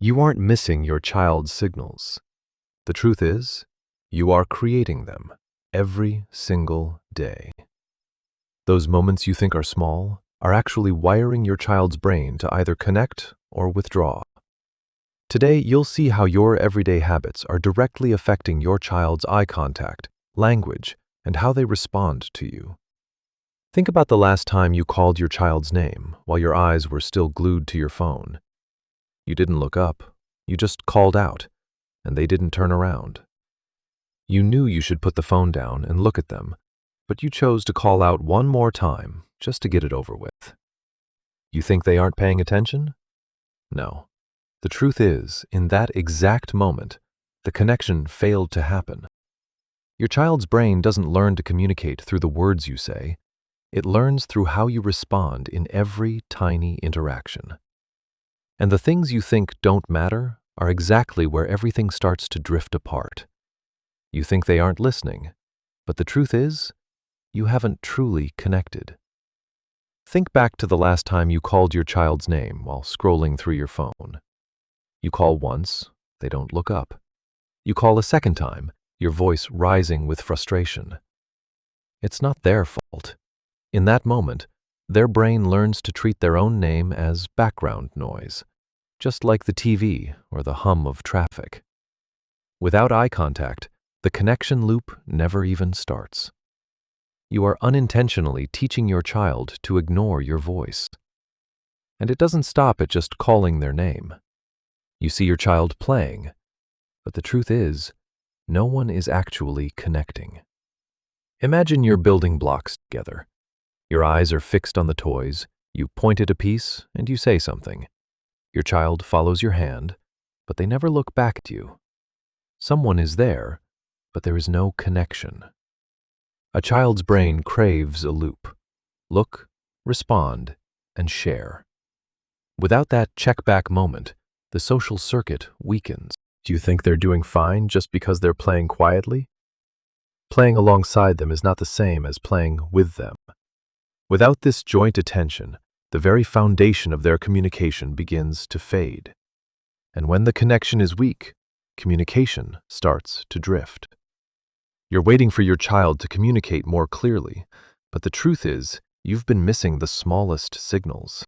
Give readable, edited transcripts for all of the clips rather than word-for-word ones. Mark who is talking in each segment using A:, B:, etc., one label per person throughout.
A: You aren't missing your child's signals. The truth is, you are creating them every single day. Those moments you think are small are actually wiring your child's brain to either connect or withdraw. Today, you'll see how your everyday habits are directly affecting your child's eye contact, language, and how they respond to you. Think about the last time you called your child's name while your eyes were still glued to your phone. You didn't look up, you just called out, and they didn't turn around. You knew you should put the phone down and look at them, but you chose to call out one more time just to get it over with. You think they aren't paying attention? No. The truth is, in that exact moment, the connection failed to happen. Your child's brain doesn't learn to communicate through the words you say. It learns through how you respond in every tiny interaction. And the things you think don't matter are exactly where everything starts to drift apart. You think they aren't listening, but the truth is, you haven't truly connected. Think back to the last time you called your child's name while scrolling through your phone. You call once, they don't look up. You call a second time, your voice rising with frustration. It's not their fault. In that moment, their brain learns to treat their own name as background noise, just like the TV or the hum of traffic. Without eye contact, the connection loop never even starts. You are unintentionally teaching your child to ignore your voice. And it doesn't stop at just calling their name. You see your child playing, but the truth is, no one is actually connecting. Imagine you're building blocks together. Your eyes are fixed on the toys, you point at a piece, and you say something. Your child follows your hand, but they never look back at you. Someone is there, but there is no connection. A child's brain craves a loop. Look, respond, and share. Without that check-back moment, the social circuit weakens. Do you think they're doing fine just because they're playing quietly? Playing alongside them is not the same as playing with them. Without this joint attention, the very foundation of their communication begins to fade. And when the connection is weak, communication starts to drift. You're waiting for your child to communicate more clearly, but the truth is, you've been missing the smallest signals.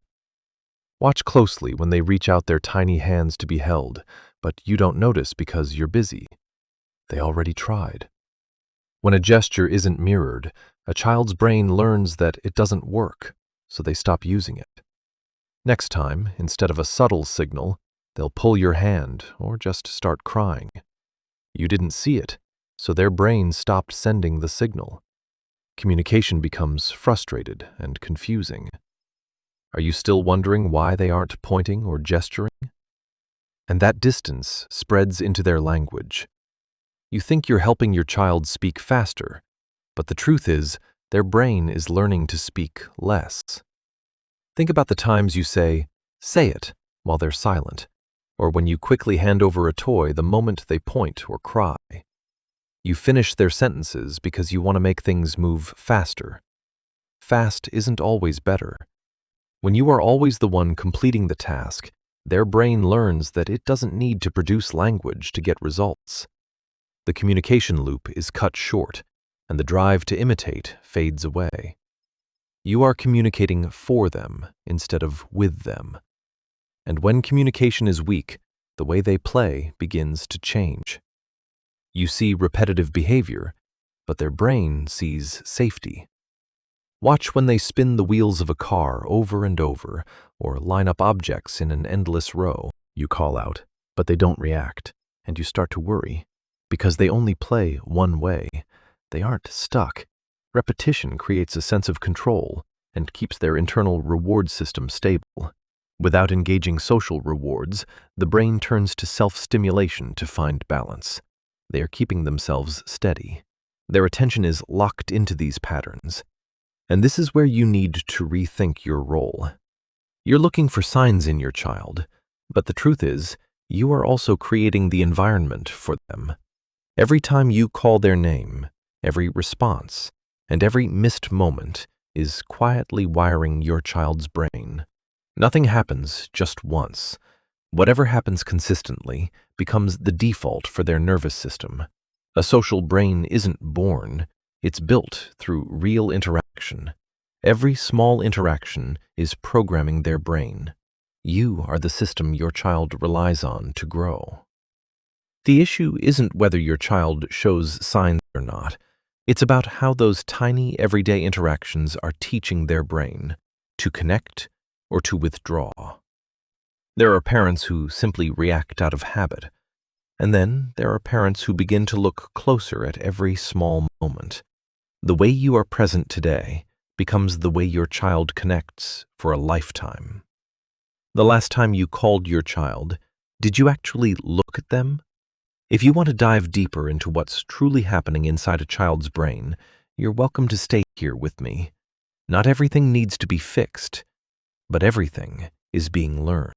A: Watch closely when they reach out their tiny hands to be held, but you don't notice because you're busy. They already tried. When a gesture isn't mirrored, a child's brain learns that it doesn't work, so they stop using it. Next time, instead of a subtle signal, they'll pull your hand or just start crying. You didn't see it, so their brain stopped sending the signal. Communication becomes frustrated and confusing. Are you still wondering why they aren't pointing or gesturing? And that distance spreads into their language. You think you're helping your child speak faster, but the truth is, their brain is learning to speak less. Think about the times you say it, while they're silent, or when you quickly hand over a toy the moment they point or cry. You finish their sentences because you want to make things move faster. Fast isn't always better. When you are always the one completing the task, their brain learns that it doesn't need to produce language to get results. The communication loop is cut short, and the drive to imitate fades away. You are communicating for them instead of with them. And when communication is weak, the way they play begins to change. You see repetitive behavior, but their brain sees safety. Watch when they spin the wheels of a car over and over, or line up objects in an endless row. You call out, but they don't react, and you start to worry. Because they only play one way, they aren't stuck. Repetition creates a sense of control and keeps their internal reward system stable. Without engaging social rewards, the brain turns to self-stimulation to find balance. They are keeping themselves steady. Their attention is locked into these patterns. And this is where you need to rethink your role. You're looking for signs in your child, but the truth is, you are also creating the environment for them. Every time you call their name, every response, and every missed moment is quietly wiring your child's brain. Nothing happens just once. Whatever happens consistently becomes the default for their nervous system. A social brain isn't born, it's built through real interaction. Every small interaction is programming their brain. You are the system your child relies on to grow. The issue isn't whether your child shows signs or not. It's about how those tiny everyday interactions are teaching their brain to connect or to withdraw. There are parents who simply react out of habit, and then there are parents who begin to look closer at every small moment. The way you are present today becomes the way your child connects for a lifetime. The last time you called your child, did you actually look at them? If you want to dive deeper into what's truly happening inside a child's brain, you're welcome to stay here with me. Not everything needs to be fixed, but everything is being learned.